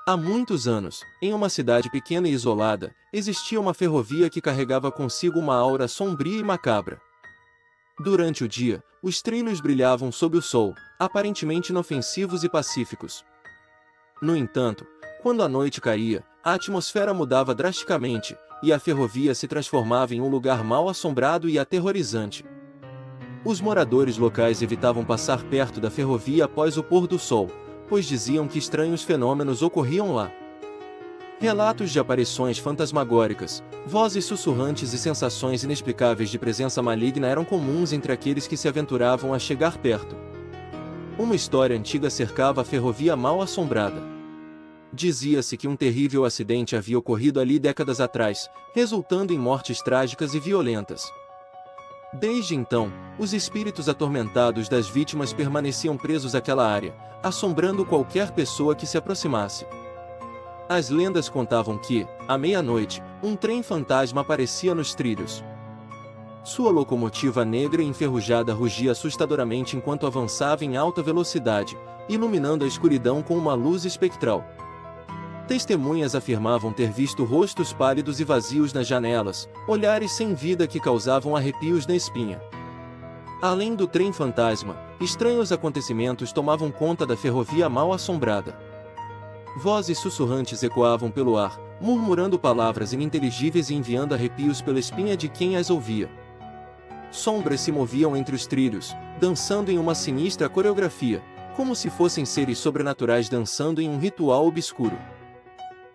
Há muitos anos, em uma cidade pequena e isolada, existia uma ferrovia que carregava consigo uma aura sombria e macabra. Durante o dia, os trilhos brilhavam sob o sol, aparentemente inofensivos e pacíficos. No entanto, quando a noite caía, a atmosfera mudava drasticamente, e a ferrovia se transformava em um lugar mal assombrado e aterrorizante. Os moradores locais evitavam passar perto da ferrovia após o pôr do sol, pois diziam que estranhos fenômenos ocorriam lá. Relatos de aparições fantasmagóricas, vozes sussurrantes e sensações inexplicáveis de presença maligna eram comuns entre aqueles que se aventuravam a chegar perto. Uma história antiga cercava a ferrovia mal assombrada. Dizia-se que um terrível acidente havia ocorrido ali décadas atrás, resultando em mortes trágicas e violentas. Desde então, os espíritos atormentados das vítimas permaneciam presos àquela área, assombrando qualquer pessoa que se aproximasse. As lendas contavam que, à meia-noite, um trem fantasma aparecia nos trilhos. Sua locomotiva negra e enferrujada rugia assustadoramente enquanto avançava em alta velocidade, iluminando a escuridão com uma luz espectral. Testemunhas afirmavam ter visto rostos pálidos e vazios nas janelas, olhares sem vida que causavam arrepios na espinha. Além do trem fantasma, estranhos acontecimentos tomavam conta da ferrovia mal assombrada. Vozes sussurrantes ecoavam pelo ar, murmurando palavras ininteligíveis e enviando arrepios pela espinha de quem as ouvia. Sombras se moviam entre os trilhos, dançando em uma sinistra coreografia, como se fossem seres sobrenaturais dançando em um ritual obscuro.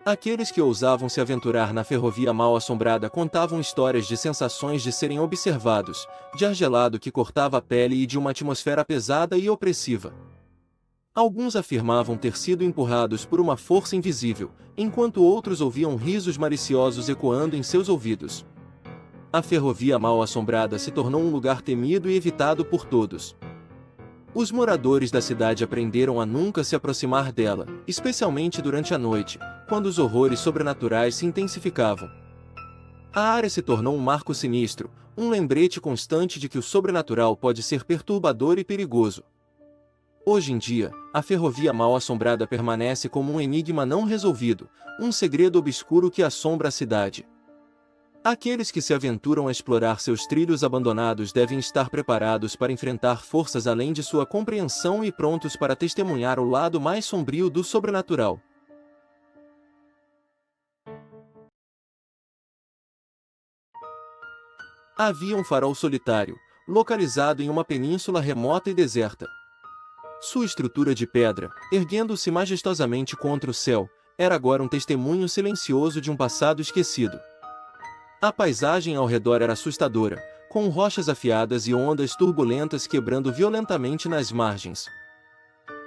Aqueles que ousavam se aventurar na ferrovia mal assombrada contavam histórias de sensações de serem observados, de ar gelado que cortava a pele e de uma atmosfera pesada e opressiva. Alguns afirmavam ter sido empurrados por uma força invisível, enquanto outros ouviam risos maliciosos ecoando em seus ouvidos. A ferrovia mal assombrada se tornou um lugar temido e evitado por todos. Os moradores da cidade aprenderam a nunca se aproximar dela, especialmente durante a noite, quando os horrores sobrenaturais se intensificavam. A área se tornou um marco sinistro, um lembrete constante de que o sobrenatural pode ser perturbador e perigoso. Hoje em dia, a ferrovia mal assombrada permanece como um enigma não resolvido, um segredo obscuro que assombra a cidade. Aqueles que se aventuram a explorar seus trilhos abandonados devem estar preparados para enfrentar forças além de sua compreensão e prontos para testemunhar o lado mais sombrio do sobrenatural. Havia um farol solitário, localizado em uma península remota e deserta. Sua estrutura de pedra, erguendo-se majestosamente contra o céu, era agora um testemunho silencioso de um passado esquecido. A paisagem ao redor era assustadora, com rochas afiadas e ondas turbulentas quebrando violentamente nas margens.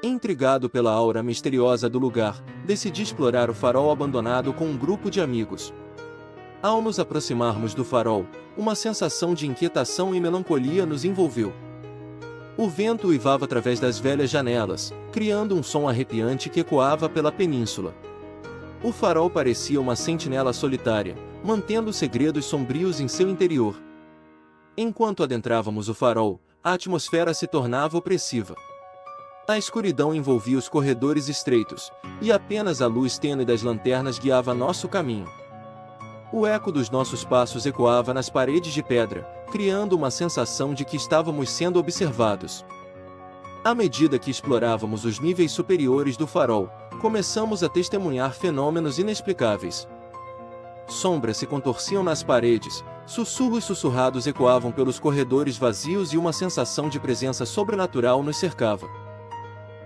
Intrigado pela aura misteriosa do lugar, decidi explorar o farol abandonado com um grupo de amigos. Ao nos aproximarmos do farol, uma sensação de inquietação e melancolia nos envolveu. O vento uivava através das velhas janelas, criando um som arrepiante que ecoava pela península. O farol parecia uma sentinela solitária, mantendo segredos sombrios em seu interior. Enquanto adentrávamos o farol, a atmosfera se tornava opressiva. A escuridão envolvia os corredores estreitos, e apenas a luz tênue das lanternas guiava nosso caminho. O eco dos nossos passos ecoava nas paredes de pedra, criando uma sensação de que estávamos sendo observados. À medida que explorávamos os níveis superiores do farol, começamos a testemunhar fenômenos inexplicáveis. Sombras se contorciam nas paredes, sussurros sussurrados ecoavam pelos corredores vazios e uma sensação de presença sobrenatural nos cercava.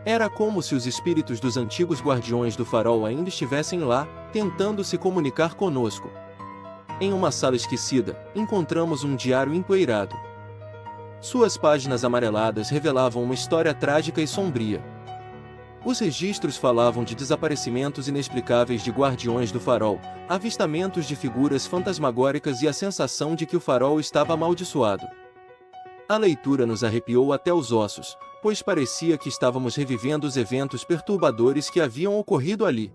Era como se os espíritos dos antigos guardiões do farol ainda estivessem lá, tentando se comunicar conosco. Em uma sala esquecida, encontramos um diário empoeirado. Suas páginas amareladas revelavam uma história trágica e sombria. Os registros falavam de desaparecimentos inexplicáveis de guardiões do farol, avistamentos de figuras fantasmagóricas e a sensação de que o farol estava amaldiçoado. A leitura nos arrepiou até os ossos, pois parecia que estávamos revivendo os eventos perturbadores que haviam ocorrido ali.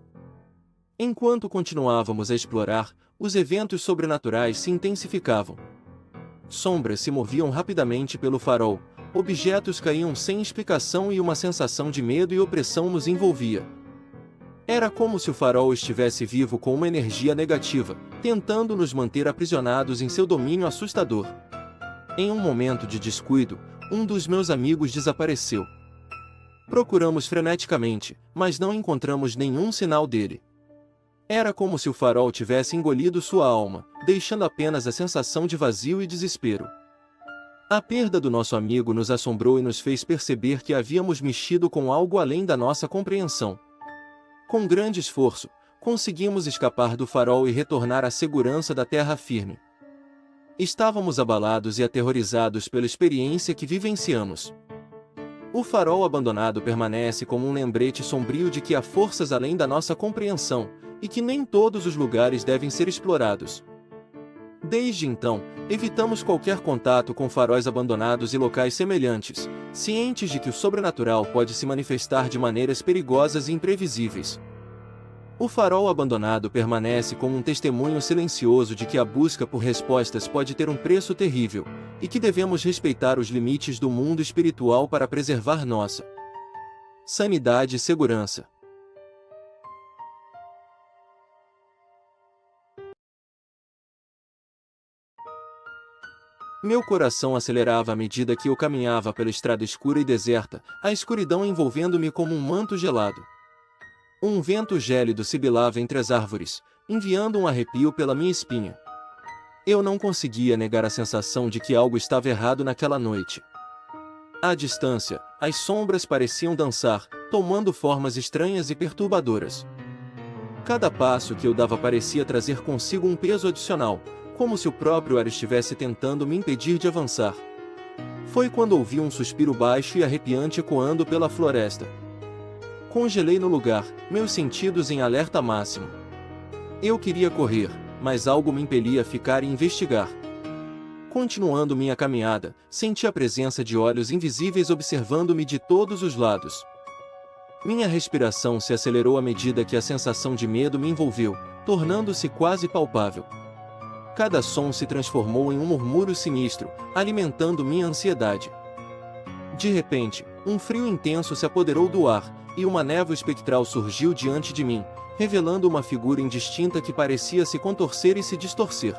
Enquanto continuávamos a explorar, os eventos sobrenaturais se intensificavam. Sombras se moviam rapidamente pelo farol, objetos caíam sem explicação e uma sensação de medo e opressão nos envolvia. Era como se o farol estivesse vivo com uma energia negativa, tentando nos manter aprisionados em seu domínio assustador. Em um momento de descuido, um dos meus amigos desapareceu. Procuramos freneticamente, mas não encontramos nenhum sinal dele. Era como se o farol tivesse engolido sua alma, deixando apenas a sensação de vazio e desespero. A perda do nosso amigo nos assombrou e nos fez perceber que havíamos mexido com algo além da nossa compreensão. Com grande esforço, conseguimos escapar do farol e retornar à segurança da terra firme. Estávamos abalados e aterrorizados pela experiência que vivenciamos. O farol abandonado permanece como um lembrete sombrio de que há forças além da nossa compreensão, e que nem todos os lugares devem ser explorados. Desde então, evitamos qualquer contato com faróis abandonados e locais semelhantes, cientes de que o sobrenatural pode se manifestar de maneiras perigosas e imprevisíveis. O farol abandonado permanece como um testemunho silencioso de que a busca por respostas pode ter um preço terrível, e que devemos respeitar os limites do mundo espiritual para preservar nossa sanidade e segurança. Meu coração acelerava à medida que eu caminhava pela estrada escura e deserta, a escuridão envolvendo-me como um manto gelado. Um vento gélido sibilava entre as árvores, enviando um arrepio pela minha espinha. Eu não conseguia negar a sensação de que algo estava errado naquela noite. À distância, as sombras pareciam dançar, tomando formas estranhas e perturbadoras. Cada passo que eu dava parecia trazer consigo um peso adicional, como se o próprio ar estivesse tentando me impedir de avançar. Foi quando ouvi um suspiro baixo e arrepiante ecoando pela floresta. Congelei no lugar, meus sentidos em alerta máximo. Eu queria correr, mas algo me impelia a ficar e investigar. Continuando minha caminhada, senti a presença de olhos invisíveis observando-me de todos os lados. Minha respiração se acelerou à medida que a sensação de medo me envolveu, tornando-se quase palpável. Cada som se transformou em um murmúrio sinistro, alimentando minha ansiedade. De repente, um frio intenso se apoderou do ar, e uma névoa espectral surgiu diante de mim, revelando uma figura indistinta que parecia se contorcer e se distorcer.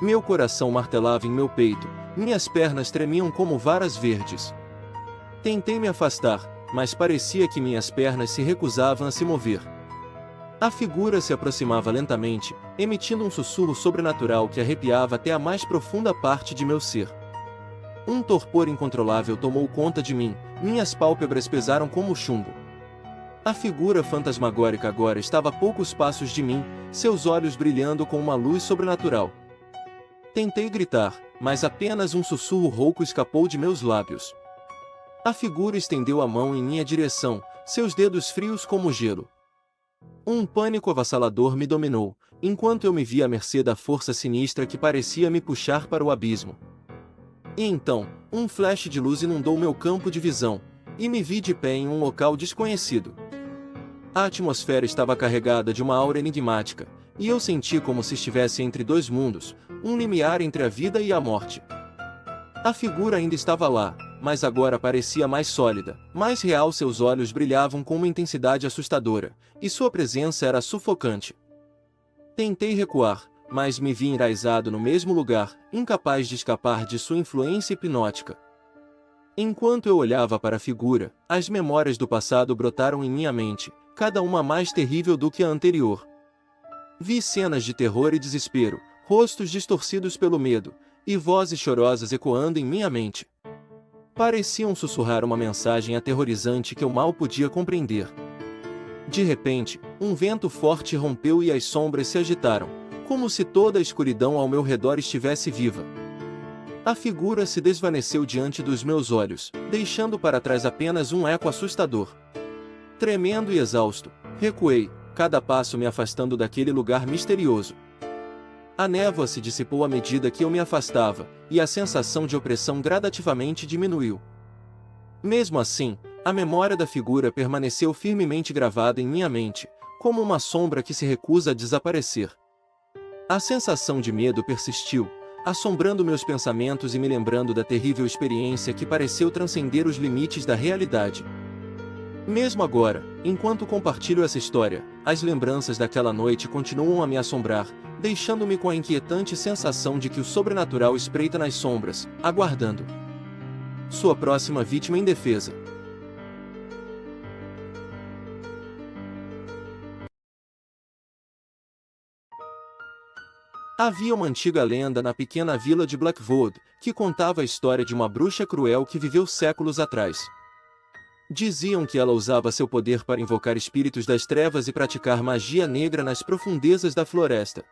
Meu coração martelava em meu peito, minhas pernas tremiam como varas verdes. Tentei me afastar, mas parecia que minhas pernas se recusavam a se mover. A figura se aproximava lentamente, emitindo um sussurro sobrenatural que arrepiava até a mais profunda parte de meu ser. Um torpor incontrolável tomou conta de mim, minhas pálpebras pesaram como chumbo. A figura fantasmagórica agora estava a poucos passos de mim, seus olhos brilhando com uma luz sobrenatural. Tentei gritar, mas apenas um sussurro rouco escapou de meus lábios. A figura estendeu a mão em minha direção, seus dedos frios como gelo. Um pânico avassalador me dominou, enquanto eu me via à mercê da força sinistra que parecia me puxar para o abismo. E então, um flash de luz inundou meu campo de visão, e me vi de pé em um local desconhecido. A atmosfera estava carregada de uma aura enigmática, e eu senti como se estivesse entre dois mundos, um limiar entre a vida e a morte. A figura ainda estava lá, mas agora parecia mais sólida, mais real. Seus olhos brilhavam com uma intensidade assustadora, e sua presença era sufocante. Tentei recuar, mas me vi enraizado no mesmo lugar, incapaz de escapar de sua influência hipnótica. Enquanto eu olhava para a figura, as memórias do passado brotaram em minha mente, cada uma mais terrível do que a anterior. Vi cenas de terror e desespero, rostos distorcidos pelo medo, e vozes chorosas ecoando em minha mente. Pareciam sussurrar uma mensagem aterrorizante que eu mal podia compreender. De repente, um vento forte rompeu e as sombras se agitaram, como se toda a escuridão ao meu redor estivesse viva. A figura se desvaneceu diante dos meus olhos, deixando para trás apenas um eco assustador. Tremendo e exausto, recuei, cada passo me afastando daquele lugar misterioso. A névoa se dissipou à medida que eu me afastava, e a sensação de opressão gradativamente diminuiu. Mesmo assim, a memória da figura permaneceu firmemente gravada em minha mente, como uma sombra que se recusa a desaparecer. A sensação de medo persistiu, assombrando meus pensamentos e me lembrando da terrível experiência que pareceu transcender os limites da realidade. Mesmo agora, enquanto compartilho essa história, as lembranças daquela noite continuam a me assombrar, deixando-me com a inquietante sensação de que o sobrenatural espreita nas sombras, aguardando sua próxima vítima indefesa. Havia uma antiga lenda na pequena vila de Blackwood, que contava a história de uma bruxa cruel que viveu séculos atrás. Diziam que ela usava seu poder para invocar espíritos das trevas e praticar magia negra nas profundezas da floresta.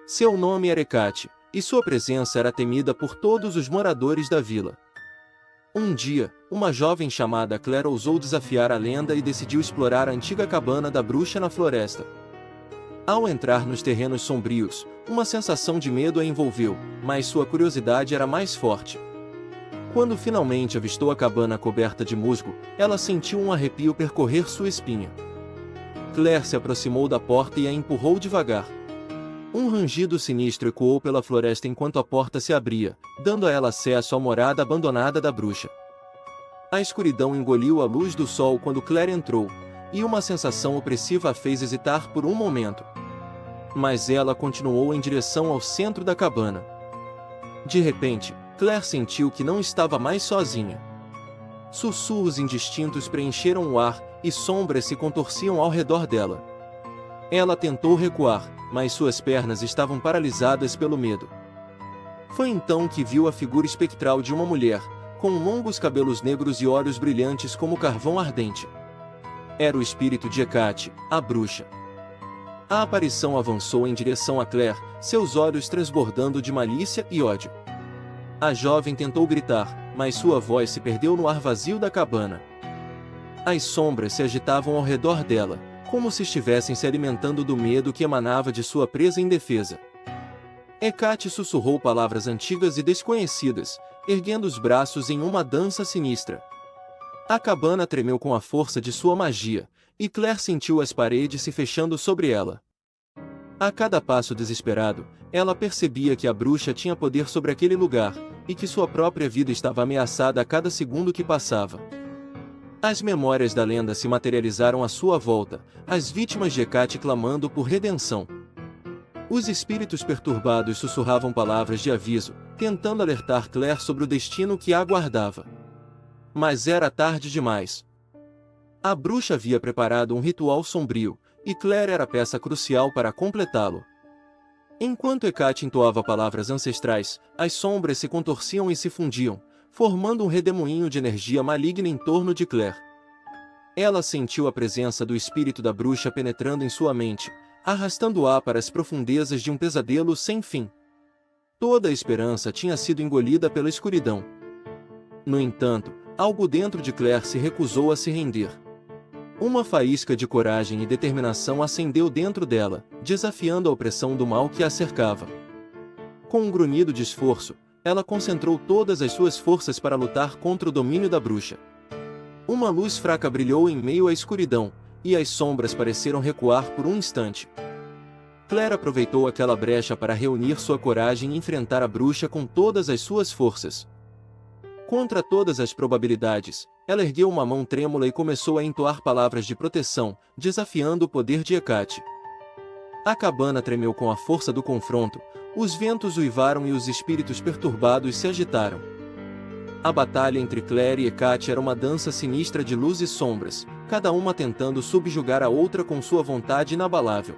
Seu nome era Hecate, e sua presença era temida por todos os moradores da vila. Um dia, uma jovem chamada Claire ousou desafiar a lenda e decidiu explorar a antiga cabana da bruxa na floresta. Ao entrar nos terrenos sombrios, uma sensação de medo a envolveu, mas sua curiosidade era mais forte. Quando finalmente avistou a cabana coberta de musgo, ela sentiu um arrepio percorrer sua espinha. Claire se aproximou da porta e a empurrou devagar. Um rangido sinistro ecoou pela floresta enquanto a porta se abria, dando a ela acesso à morada abandonada da bruxa. A escuridão engoliu a luz do sol quando Claire entrou, e uma sensação opressiva a fez hesitar por um momento. Mas ela continuou em direção ao centro da cabana. De repente, Claire sentiu que não estava mais sozinha. Sussurros indistintos preencheram o ar, e sombras se contorciam ao redor dela. Ela tentou recuar, mas suas pernas estavam paralisadas pelo medo. Foi então que viu a figura espectral de uma mulher, com longos cabelos negros e olhos brilhantes como carvão ardente. Era o espírito de Hecate, a bruxa. A aparição avançou em direção a Claire, seus olhos transbordando de malícia e ódio. A jovem tentou gritar, mas sua voz se perdeu no ar vazio da cabana. As sombras se agitavam ao redor dela, como se estivessem se alimentando do medo que emanava de sua presa indefesa. Hecate sussurrou palavras antigas e desconhecidas, erguendo os braços em uma dança sinistra. A cabana tremeu com a força de sua magia, e Claire sentiu as paredes se fechando sobre ela. A cada passo desesperado, ela percebia que a bruxa tinha poder sobre aquele lugar, e que sua própria vida estava ameaçada a cada segundo que passava. As memórias da lenda se materializaram à sua volta, as vítimas de Hecate clamando por redenção. Os espíritos perturbados sussurravam palavras de aviso, tentando alertar Claire sobre o destino que a aguardava. Mas era tarde demais. A bruxa havia preparado um ritual sombrio, e Claire era a peça crucial para completá-lo. Enquanto Hecate entoava palavras ancestrais, as sombras se contorciam e se fundiam, formando um redemoinho de energia maligna em torno de Claire. Ela sentiu a presença do espírito da bruxa penetrando em sua mente, arrastando-a para as profundezas de um pesadelo sem fim. Toda a esperança tinha sido engolida pela escuridão. No entanto, algo dentro de Claire se recusou a se render. Uma faísca de coragem e determinação acendeu dentro dela, desafiando a opressão do mal que a cercava. Com um grunhido de esforço, ela concentrou todas as suas forças para lutar contra o domínio da bruxa. Uma luz fraca brilhou em meio à escuridão, e as sombras pareceram recuar por um instante. Claire aproveitou aquela brecha para reunir sua coragem e enfrentar a bruxa com todas as suas forças. Contra todas as probabilidades, ela ergueu uma mão trêmula e começou a entoar palavras de proteção, desafiando o poder de Hecate. A cabana tremeu com a força do confronto, os ventos uivaram e os espíritos perturbados se agitaram. A batalha entre Claire e Hecate era uma dança sinistra de luz e sombras, cada uma tentando subjugar a outra com sua vontade inabalável.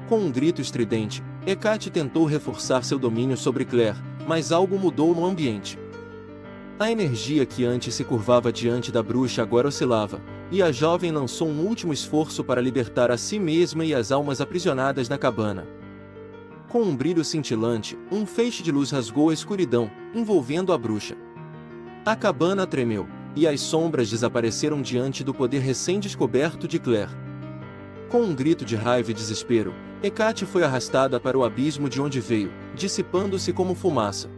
Com um grito estridente, Hecate tentou reforçar seu domínio sobre Claire, mas algo mudou no ambiente. A energia que antes se curvava diante da bruxa agora oscilava, e a jovem lançou um último esforço para libertar a si mesma e as almas aprisionadas na cabana. Com um brilho cintilante, um feixe de luz rasgou a escuridão, envolvendo a bruxa. A cabana tremeu, e as sombras desapareceram diante do poder recém-descoberto de Claire. Com um grito de raiva e desespero, Hecate foi arrastada para o abismo de onde veio, dissipando-se como fumaça.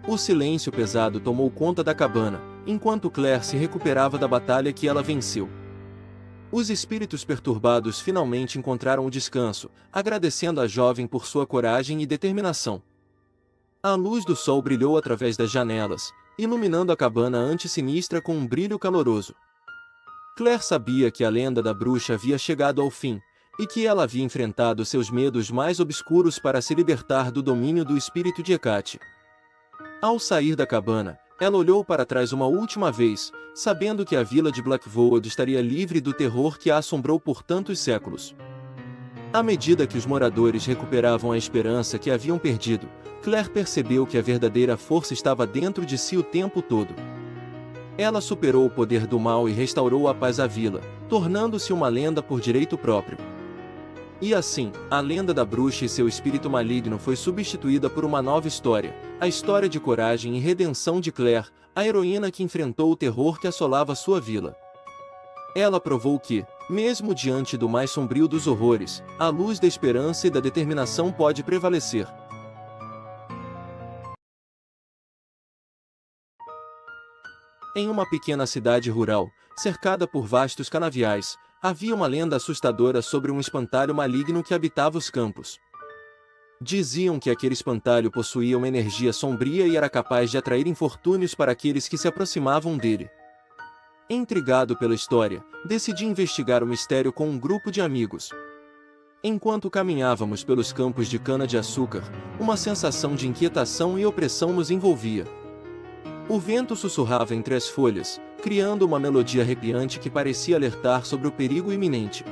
O silêncio pesado tomou conta da cabana, enquanto Claire se recuperava da batalha que ela venceu. Os espíritos perturbados finalmente encontraram o descanso, agradecendo a jovem por sua coragem e determinação. A luz do sol brilhou através das janelas, iluminando a cabana anti-sinistra com um brilho caloroso. Claire sabia que a lenda da bruxa havia chegado ao fim, e que ela havia enfrentado seus medos mais obscuros para se libertar do domínio do espírito de Hecate. Ao sair da cabana, ela olhou para trás uma última vez, sabendo que a vila de Blackwood estaria livre do terror que a assombrou por tantos séculos. À medida que os moradores recuperavam a esperança que haviam perdido, Claire percebeu que a verdadeira força estava dentro de si o tempo todo. Ela superou o poder do mal e restaurou a paz à vila, tornando-se uma lenda por direito próprio. E assim, a lenda da bruxa e seu espírito maligno foi substituída por uma nova história, a história de coragem e redenção de Claire, a heroína que enfrentou o terror que assolava sua vila. Ela provou que, mesmo diante do mais sombrio dos horrores, a luz da esperança e da determinação pode prevalecer. Em uma pequena cidade rural, cercada por vastos canaviais, havia uma lenda assustadora sobre um espantalho maligno que habitava os campos. Diziam que aquele espantalho possuía uma energia sombria e era capaz de atrair infortúnios para aqueles que se aproximavam dele. Intrigado pela história, decidi investigar o mistério com um grupo de amigos. Enquanto caminhávamos pelos campos de cana-de-açúcar, uma sensação de inquietação e opressão nos envolvia. O vento sussurrava entre as folhas, criando uma melodia arrepiante que parecia alertar sobre o perigo iminente.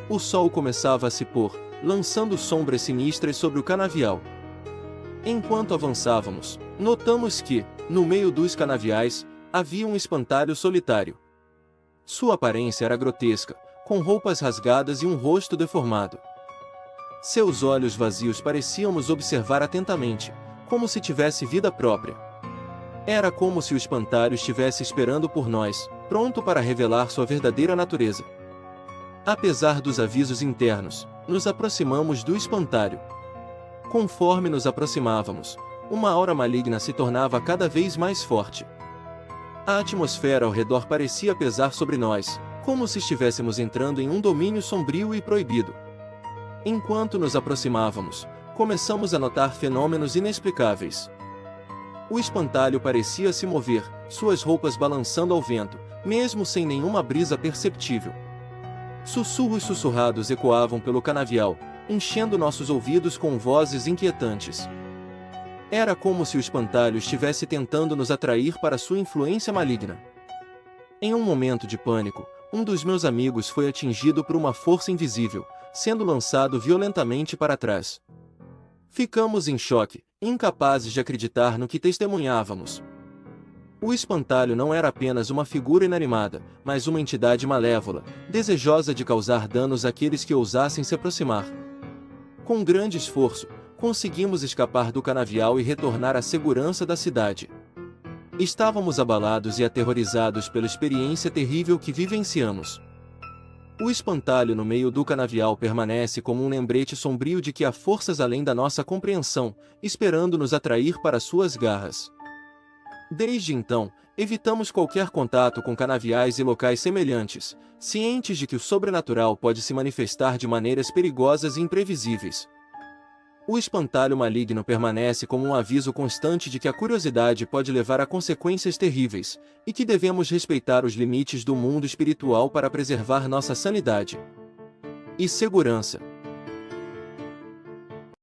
O sol começava a se pôr, lançando sombras sinistras sobre o canavial. Enquanto avançávamos, notamos que, no meio dos canaviais, havia um espantalho solitário. Sua aparência era grotesca, com roupas rasgadas e um rosto deformado. Seus olhos vazios pareciam nos observar atentamente, como se tivesse vida própria. Era como se o espantalho estivesse esperando por nós, pronto para revelar sua verdadeira natureza. Apesar dos avisos internos, nos aproximamos do espantalho. Conforme nos aproximávamos, uma aura maligna se tornava cada vez mais forte. A atmosfera ao redor parecia pesar sobre nós, como se estivéssemos entrando em um domínio sombrio e proibido. Enquanto nos aproximávamos, começamos a notar fenômenos inexplicáveis. O espantalho parecia se mover, suas roupas balançando ao vento, mesmo sem nenhuma brisa perceptível. Sussurros sussurrados ecoavam pelo canavial, enchendo nossos ouvidos com vozes inquietantes. Era como se o espantalho estivesse tentando nos atrair para sua influência maligna. Em um momento de pânico, um dos meus amigos foi atingido por uma força invisível, sendo lançado violentamente para trás. Ficamos em choque, incapazes de acreditar no que testemunhávamos. O espantalho não era apenas uma figura inanimada, mas uma entidade malévola, desejosa de causar danos àqueles que ousassem se aproximar. Com grande esforço, conseguimos escapar do canavial e retornar à segurança da cidade. Estávamos abalados e aterrorizados pela experiência terrível que vivenciamos. O espantalho no meio do canavial permanece como um lembrete sombrio de que há forças além da nossa compreensão, esperando nos atrair para suas garras. Desde então, evitamos qualquer contato com canaviais e locais semelhantes, cientes de que o sobrenatural pode se manifestar de maneiras perigosas e imprevisíveis. O espantalho maligno permanece como um aviso constante de que a curiosidade pode levar a consequências terríveis, e que devemos respeitar os limites do mundo espiritual para preservar nossa sanidade e segurança.